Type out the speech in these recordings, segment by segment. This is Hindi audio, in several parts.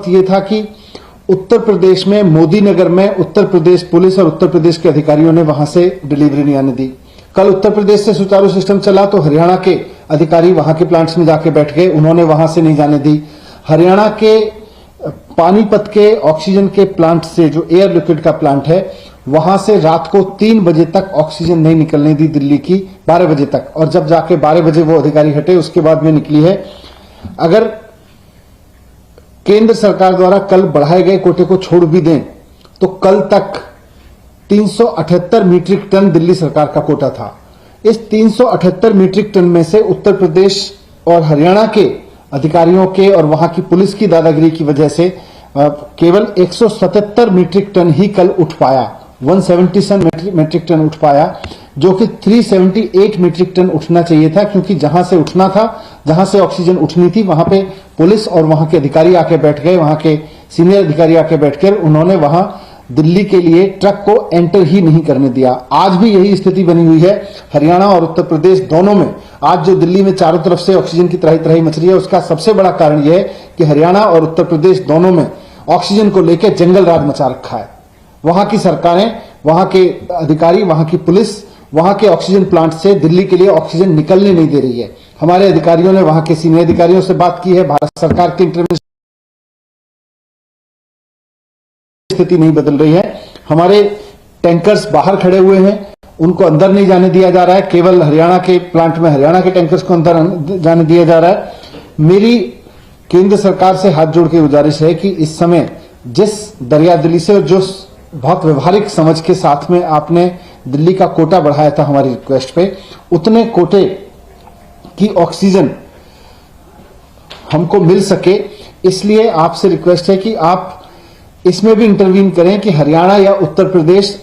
ये था कि उत्तर प्रदेश में मोदी नगर में उत्तर प्रदेश पुलिस और उत्तर प्रदेश के अधिकारियों ने वहां से डिलीवरी नहीं आने दी। कल उत्तर प्रदेश से सुचारू सिस्टम चला तो हरियाणा के अधिकारी वहां के प्लांट्स में जाके बैठ गए, उन्होंने वहां से नहीं जाने दी। हरियाणा के पानीपत के ऑक्सीजन के प्लांट से, जो एयर लिक्विड का प्लांट है, वहां से रात को 3 बजे तक ऑक्सीजन नहीं निकलने दी दिल्ली की, 12 बजे तक। और जब जाके 12 बजे वो अधिकारी हटे उसके बाद में निकली है। अगर केंद्र सरकार द्वारा कल बढ़ाए गए कोटे को छोड़ भी दें तो कल तक 378 मीट्रिक टन दिल्ली सरकार का कोटा था। इस 378 मीट्रिक टन में से उत्तर प्रदेश और हरियाणा के अधिकारियों के और वहां की पुलिस की दादागिरी की वजह से केवल 177 मीट्रिक टन ही कल उठ पाया, 177 मीट्रिक टन उठ पाया, जो कि 378 मीट्रिक टन उठना चाहिए था, क्योंकि जहां से उठना था, जहां से ऑक्सीजन उठनी थी, वहां पे पुलिस और वहां के अधिकारी आके बैठ गए, वहां के सीनियर अधिकारी आके बैठकर उन्होंने वहां दिल्ली के लिए ट्रक को एंटर ही नहीं करने दिया। आज भी यही स्थिति बनी हुई है हरियाणा और उत्तर प्रदेश दोनों में। आज जो दिल्ली में चारों तरफ से ऑक्सीजन की त्राही त्राही मच रही है, उसका सबसे बड़ा कारण यह है कि हरियाणा और उत्तर प्रदेश दोनों में ऑक्सीजन को लेकर जंगल राज मचा रखा है। वहां की सरकारें, वहां के अधिकारी, वहां की पुलिस वहां के ऑक्सीजन प्लांट से दिल्ली के लिए ऑक्सीजन निकलने नहीं दे रही है। हमारे अधिकारियों ने वहां के सीनियर अधिकारियों से बात की है, भारत सरकार के इंटरवेंशन स्थिति नहीं बदल रही है। हमारे टैंकर्स बाहर खड़े हुए हैं, उनको अंदर नहीं जाने दिया जा रहा है। केवल हरियाणा के प्लांट में हरियाणा के टैंकर्स को अंदर जाने दिया जा रहा है। मेरी केंद्र सरकार से हाथ जोड़ के गुजारिश है कि इस समय जिस दरिया दिली से और जो बहुत व्यवहारिक समझ के साथ में आपने दिल्ली का कोटा बढ़ाया था हमारी रिक्वेस्ट पे, उतने कोटे की ऑक्सीजन हमको मिल सके, इसलिए आपसे रिक्वेस्ट है कि आप इसमें भी इंटरवीन करें कि हरियाणा या उत्तर प्रदेश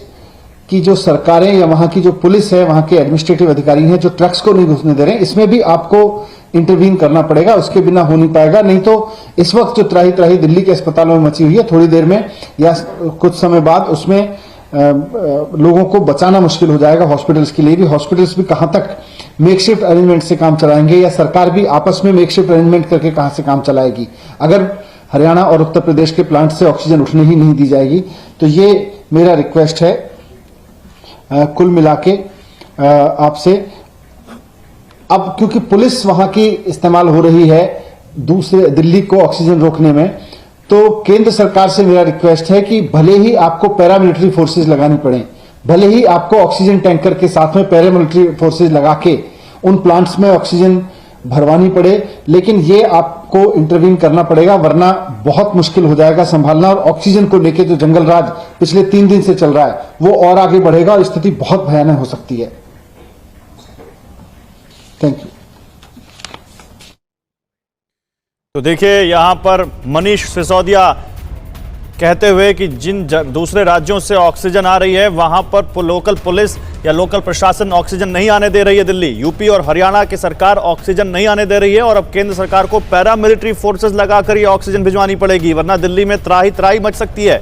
की जो सरकारें या वहां की जो पुलिस है, वहां के एडमिनिस्ट्रेटिव अधिकारी हैं जो ट्रक्स को नहीं घुसने दे रहे हैं, इसमें भी आपको इंटरवीन करना पड़ेगा। उसके बिना हो नहीं पाएगा। नहीं तो इस वक्त जो त्राही त्राही दिल्ली के अस्पतालों में मची हुई है, थोड़ी देर में या कुछ समय बाद उसमें लोगों को बचाना मुश्किल हो जाएगा। हॉस्पिटल्स के लिए भी, हॉस्पिटल्स भी कहां तक मेकशिफ्ट अरेंजमेंट से काम चलाएंगे या सरकार भी आपस में मेकशिफ्ट अरेंजमेंट करके कहां से काम चलाएगी, अगर हरियाणा और उत्तर प्रदेश के प्लांट से ऑक्सीजन उठने ही नहीं दी जाएगी। तो ये मेरा रिक्वेस्ट है कुल मिला के आपसे। अब क्योंकि पुलिस वहां की इस्तेमाल हो रही है दूसरे दिल्ली को ऑक्सीजन रोकने में, तो केंद्र सरकार से मेरा रिक्वेस्ट है कि भले ही आपको पैरामिलिट्री फोर्सेज लगानी पड़े, भले ही आपको ऑक्सीजन टैंकर के साथ में पैरामिलिट्री फोर्सेज लगा के उन प्लांट्स में ऑक्सीजन भरवानी पड़े, लेकिन ये आपको इंटरवीन करना पड़ेगा, वरना बहुत मुश्किल हो जाएगा संभालना। और ऑक्सीजन को लेके जो जंगल राज पिछले 3 दिन से चल रहा है वो और आगे बढ़ेगा और स्थिति बहुत भयानक हो सकती है। Thank you. तो देखिए यहां पर मनीष सिसोदिया कहते हुए कि जिन दूसरे राज्यों से ऑक्सीजन आ रही है वहां पर लोकल पुलिस या लोकल प्रशासन ऑक्सीजन नहीं आने दे रही है। दिल्ली, यूपी और हरियाणा की सरकार ऑक्सीजन नहीं आने दे रही है और अब केंद्र सरकार को पैरामिलिट्री फोर्सेस लगाकर ये ऑक्सीजन भिजवानी पड़ेगी, वरना दिल्ली में त्राही त्राही मच सकती है।